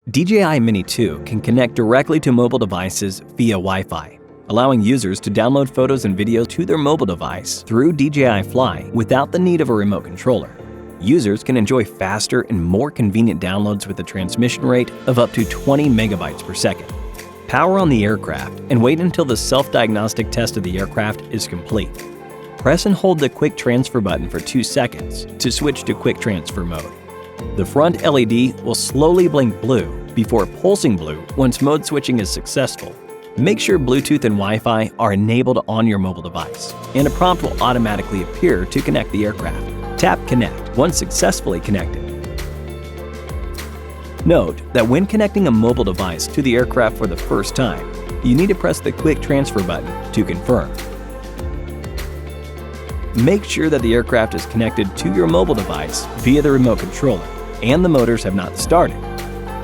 DJI Mini 2 can connect directly to mobile devices via Wi-Fi, allowing users to download photos and videos to their mobile device through DJI Fly without the need of a remote controller. Users can enjoy faster and more convenient downloads with a transmission rate of up to 20 megabytes per second. Power on the aircraft and wait until the self-diagnostic test of the aircraft is complete. Press and hold the Quick Transfer button for 2 seconds to switch to Quick Transfer mode. The front LED will slowly blink blue before pulsing blue once mode switching is successful. Make sure Bluetooth and Wi-Fi are enabled on your mobile device, and a prompt will automatically appear to connect the aircraft. Tap Connect once successfully connected. Note that when connecting a mobile device to the aircraft for the first time, you need to press the Quick Transfer button to confirm. Make sure that the aircraft is connected to your mobile device via the remote controller and the motors have not started.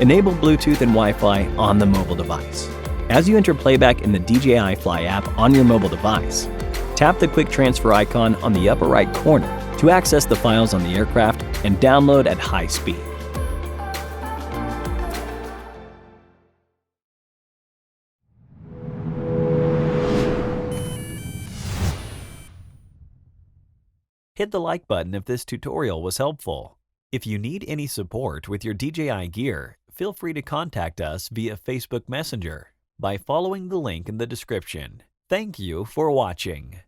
Enable Bluetooth and Wi-Fi on the mobile device. As you enter playback in the DJI Fly app on your mobile device, tap the Quick Transfer icon on the upper right corner to access the files on the aircraft and download at high speed. Hit the like button if this tutorial was helpful. If you need any support with your DJI gear, feel free to contact us via Facebook Messenger by following the link in the description. Thank you for watching.